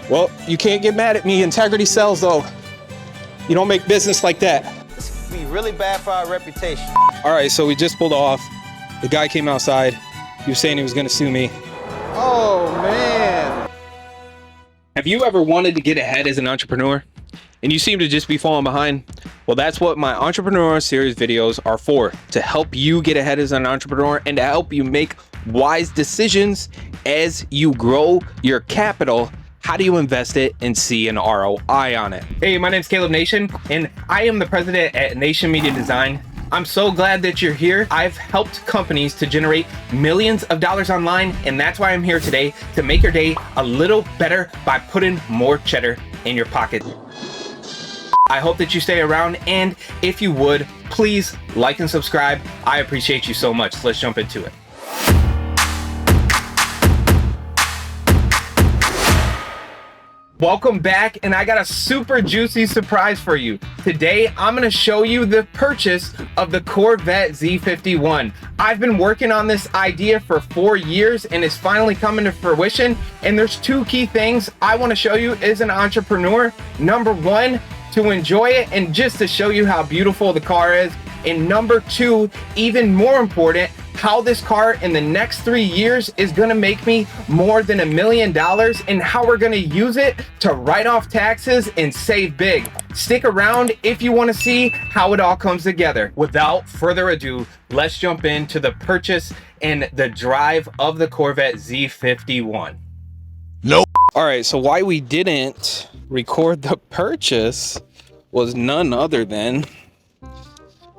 Well, you can't get mad at me. Integrity sells, though. You don't make business like that. This could be really bad for our reputation. All right, so we just pulled off. The guy came outside. He was saying he was gonna sue me. Oh, man. Have you ever wanted to get ahead as an entrepreneur and you seem to just be falling behind? Well, that's what my entrepreneur series videos are for, to help you get ahead as an entrepreneur and to help you make wise decisions as you grow your capital. How do you invest it and see an ROI on it? Hey, my name's Caleb Nation, and I am the president at Nation Media Design. I'm so glad that you're here. I've helped companies to generate millions of dollars online, and that's why I'm here today, to make your day a little better by putting more cheddar in your pocket. I hope that you stay around, and if you would, please like and subscribe. I appreciate you so much. Let's jump into it. Welcome back, and I got a super juicy surprise for you. Today, I'm gonna show you the purchase of the Corvette Z51. I've been working on this idea for 4 years, and it's finally coming to fruition. And there's two key things I wanna show you as an entrepreneur. Number one, to enjoy it and just to show you how beautiful the car is. And number two, even more important, how this car in the next 3 years is gonna make me more than $1 million, and how we're gonna use it to write off taxes and save big. Stick around if you wanna see how it all comes together. Without further ado, let's jump into the purchase and the drive of the Corvette Z51. Nope. All right, so why we didn't record the purchase was none other than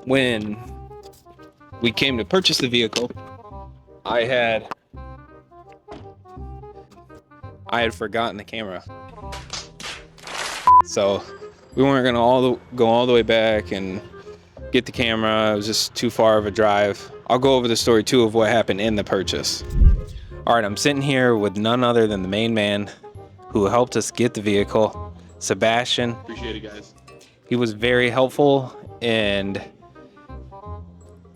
when we came to purchase the vehicle, I had forgotten the camera. So we weren't gonna go all the way back and get the camera. It was just too far of a drive. I'll go over the story too of what happened in the purchase. All right, I'm sitting here with none other than the main man who helped us get the vehicle, Sebastian. Appreciate it, guys. He was very helpful, and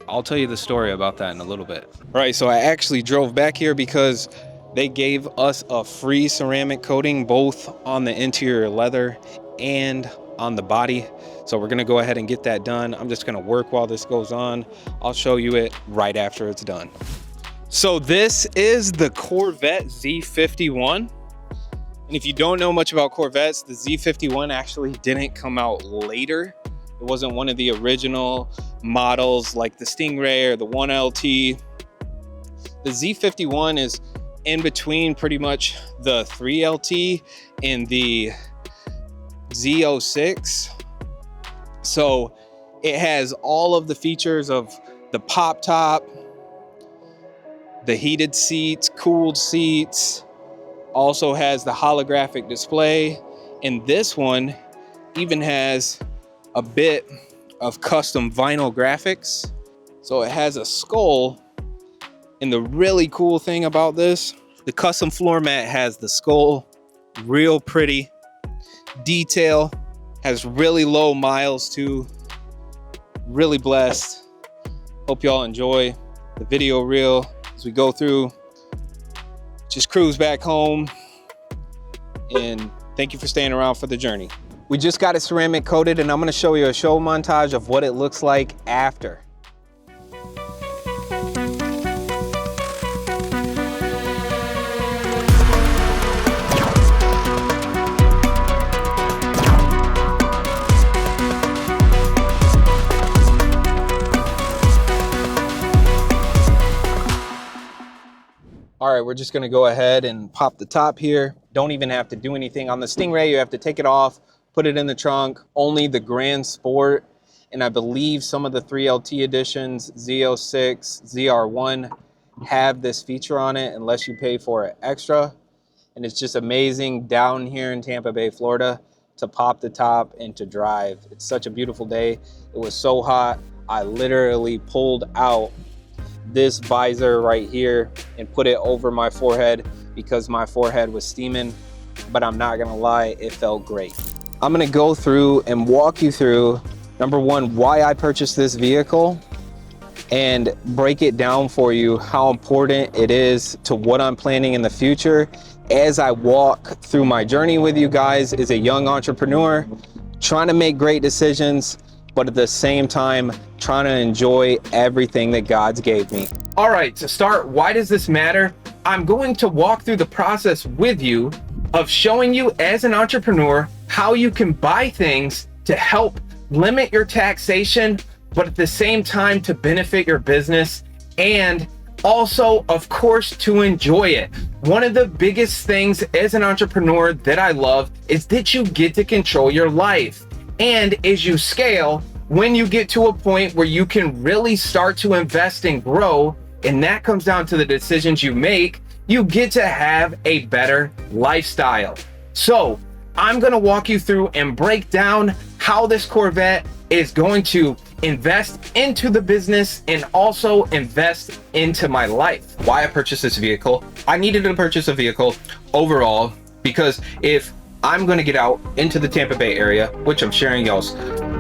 I'll tell you the story about that in a little bit. All right, so I actually drove back here because they gave us a free ceramic coating, both on the interior leather and on the body. So we're gonna go ahead and get that done. I'm just gonna work while this goes on. I'll show you it right after it's done. So this is the Corvette Z51. And if you don't know much about Corvettes, the Z51 actually didn't come out later. It wasn't one of the original models like the Stingray or the 1LT. The Z51 is in between pretty much the 3LT and the Z06. So it has all of the features of the pop top, the heated seats, cooled seats, also has the holographic display, and this one even has a bit of custom vinyl graphics. So it has a skull, and the really cool thing about this, the custom floor mat has the skull, real pretty detail, has really low miles too. Really blessed. Hope y'all enjoy the video reel as we go through. Just cruise back home, and thank you for staying around for the journey. We just got it ceramic coated, and I'm gonna show you a show montage of what it looks like after. All right, we're just gonna go ahead and pop the top here. Don't even have to do anything. On the Stingray, you have to take it off, put it in the trunk. Only the Grand Sport, and I believe some of the 3LT editions, Z06, ZR1, have this feature on it unless you pay for it extra. And it's just amazing down here in Tampa Bay, Florida, to pop the top and to drive. It's such a beautiful day. It was so hot, I literally pulled out this visor right here and put it over my forehead because my forehead was steaming, but I'm not gonna lie, it felt great. I'm gonna go through and walk you through, number one, why I purchased this vehicle, and break it down for you how important it is to what I'm planning in the future as I walk through my journey with you guys as a young entrepreneur, trying to make great decisions, but at the same time, trying to enjoy everything that God's gave me. All right, to start, why does this matter? I'm going to walk through the process with you of showing you as an entrepreneur how you can buy things to help limit your taxation, but at the same time to benefit your business, and also, of course, to enjoy it. One of the biggest things as an entrepreneur that I love is that you get to control your life. And as you scale, when you get to a point where you can really start to invest and grow, and that comes down to the decisions you make, you get to have a better lifestyle. So I'm gonna walk you through and break down how this Corvette is going to invest into the business and also invest into my life. Why I purchased this vehicle. I needed to purchase a vehicle overall because if I'm going to get out into the Tampa Bay area, which I'm sharing y'all's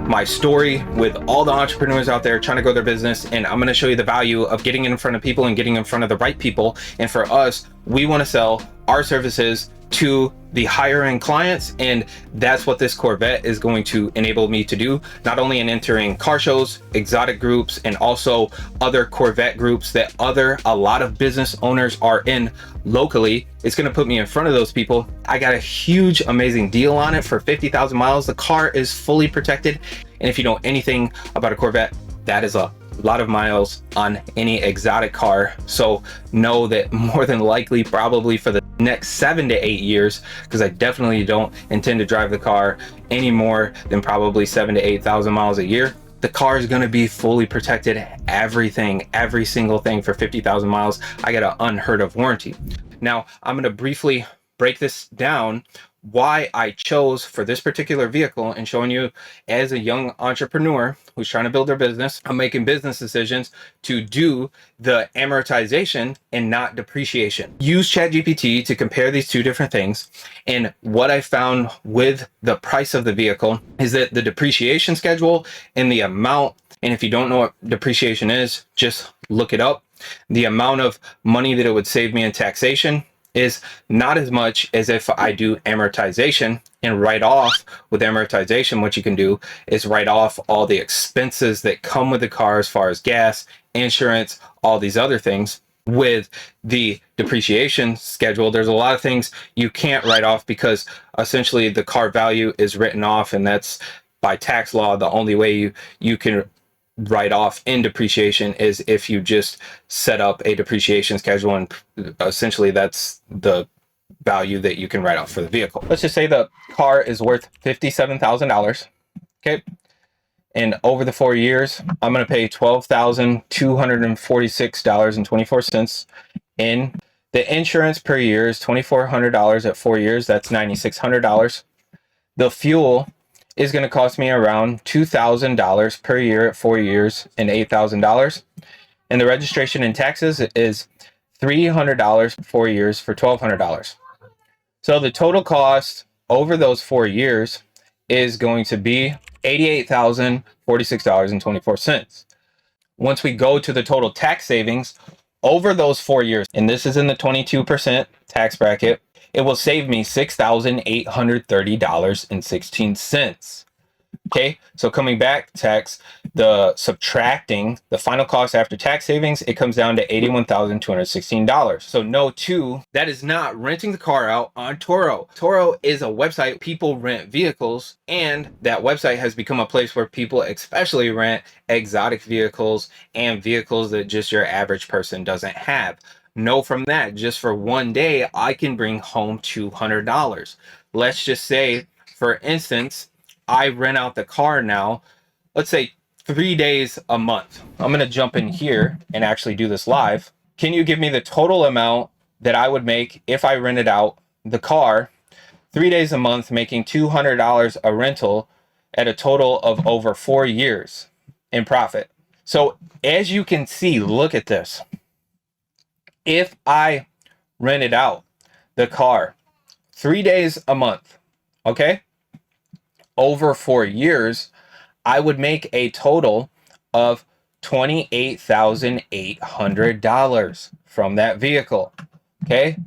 my story with all the entrepreneurs out there trying to grow their business, and I'm going to show you the value of getting in front of people and getting in front of the right people. And for us, we want to sell our services to the higher end clients, and that's what this Corvette is going to enable me to do, not only in entering car shows, exotic groups, and also other Corvette groups that a lot of business owners are in locally. It's going to put me in front of those people. I got a huge amazing deal on it for 50,000 miles. The car is fully protected, and if you know anything about a Corvette, that is a lot of miles on any exotic car. So know that more than likely, probably for the next 7 to 8 years, because I definitely don't intend to drive the car any more than probably 7,000 to 8,000 miles a year, the car is going to be fully protected. Everything, every single thing for 50,000 miles. I got an unheard of warranty. Now I'm going to briefly break this down, why I chose for this particular vehicle, and showing you as a young entrepreneur who's trying to build their business, I'm making business decisions to do the amortization and not depreciation. Use ChatGPT to compare these two different things. And what I found with the price of the vehicle is that the depreciation schedule and the amount, and if you don't know what depreciation is, just look it up. The amount of money that it would save me in taxation is not as much as if I do amortization. And write off with amortization, what you can do is write off all the expenses that come with the car as far as gas, insurance, all these other things. With the depreciation schedule, there's a lot of things you can't write off because essentially the car value is written off, and that's by tax law the only way you can write off in depreciation is if you just set up a depreciation schedule, and essentially that's the value that you can write off for the vehicle. Let's just say the car is worth $57,000. Okay. And over the 4 years, I'm going to pay $12,246.24 in. The insurance per year is $2,400 at 4 years. That's $9,600. The fuel is going to cost me around $2,000 per year at 4 years and $8,000. And the registration and taxes is $300 for 4 years for $1,200. So the total cost over those 4 years is going to be $88,046.24. Once we go to the total tax savings over those 4 years, and this is in the 22% tax bracket, it will save me $6,830.16. Okay, so coming back tax, the subtracting the final cost after tax savings, it comes down to $81,216. So no two, that is not renting the car out on Turo. Turo is a website people rent vehicles, and that website has become a place where people especially rent exotic vehicles and vehicles that just your average person doesn't have. Know from that, just for one day, I can bring home $200. Let's just say, for instance, I rent out the car now, let's say 3 days a month. I'm going to jump in here and actually do this live. Can you give me the total amount that I would make if I rented out the car 3 days a month, making $200 a rental at a total of over 4 years in profit? So as you can see, look at this. If I rented out the car 3 days a month, okay, over 4 years, I would make a total of $28,800 from that vehicle. Okay,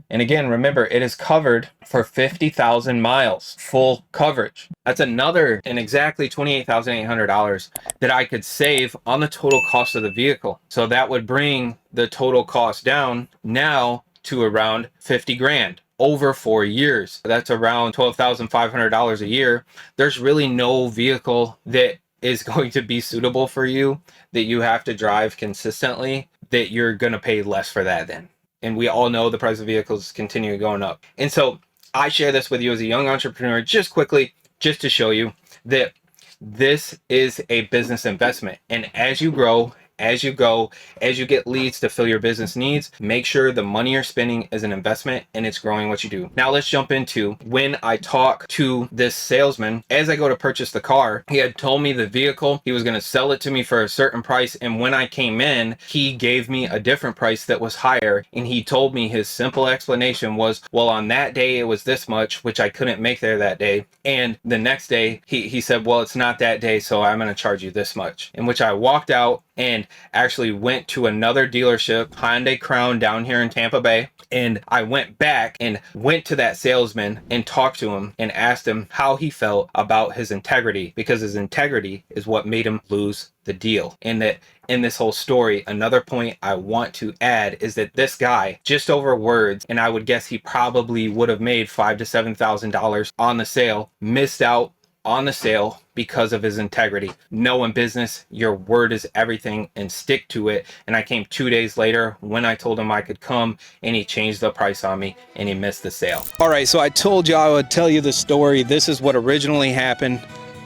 And again, remember, it is covered for 50,000 miles, full coverage. That's another, and exactly $28,800 that I could save on the total cost of the vehicle. So that would bring the total cost down now to around 50 grand over 4 years. That's around $12,500 a year. There's really no vehicle that is going to be suitable for you that you have to drive consistently that you're going to pay less for that then. And we all know the price of vehicles continue going up. And so I share this with you as a young entrepreneur just quickly, just to show you that this is a business investment. And as you grow, as you go, as you get leads to fill your business needs, make sure the money you're spending is an investment and it's growing what you do. Now let's jump into when I talk to this salesman. As I go to purchase the car, he had told me the vehicle, he was going to sell it to me for a certain price. And when I came in, he gave me a different price that was higher. And he told me his simple explanation was, well, on that day it was this much, which I couldn't make there that day. And the next day he said, well, it's not that day, so I'm going to charge you this much. In which I walked out and actually went to another dealership, Hyundai Crown down here in Tampa Bay. And I went back and went to that salesman and talked to him and asked him how he felt about his integrity, because his integrity is what made him lose the deal. And that in this whole story, another point I want to add is that this guy, just over words, and I would guess he probably would have made $5,000 to $7,000 on the sale, missed out on the sale because of his integrity. No, in business, your word is everything, and stick to it. And I came 2 days later when I told him I could come, and he changed the price on me and he missed the sale. All right, so I told you I would tell you the story. This is what originally happened.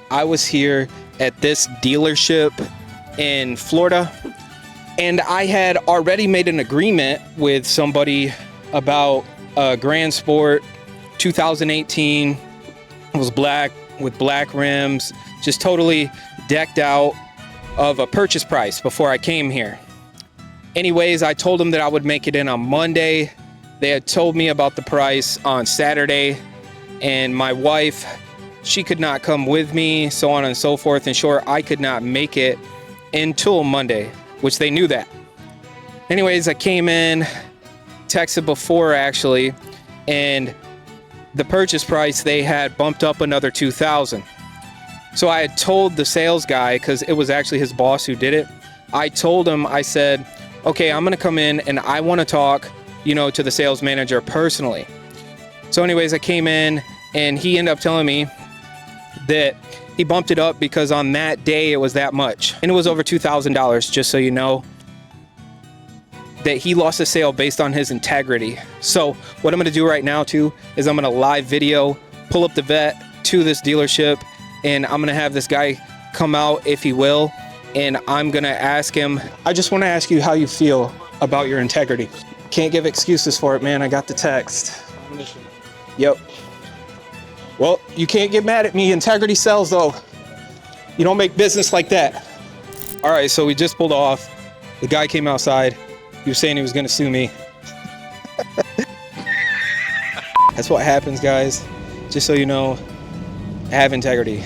I was here at this dealership in Florida, and I had already made an agreement with somebody about a Grand Sport 2018. It was black with black rims, just totally decked out, of a purchase price before I came here. Anyways, I told them that I would make it in on Monday. They had told me about the price on Saturday, and my wife, she could not come with me, so on and so forth. In short, I could not make it until Monday, which they knew that. Anyways, I came in, texted before actually, and the purchase price, they had bumped up another $2,000. So I had told the sales guy, because it was actually his boss who did it, I told him, I said, okay, I'm going to come in and I want to talk, to the sales manager personally. So anyways, I came in and he ended up telling me that he bumped it up because on that day it was that much. And it was over $2,000, just so you know, that he lost a sale based on his integrity. So what I'm going to do right now too is I'm going to live video, pull up the vet to this dealership, and I'm going to have this guy come out if he will, and I'm going to ask him, I just want to ask you how you feel about your integrity. Can't give excuses for it, man. I got the text. Yep. Well, you can't get mad at me. Integrity sells though. You don't make business like that. All right, so we just pulled off. The guy came outside. He was saying he was going to sue me. That's what happens, guys. Just so you know, I have integrity.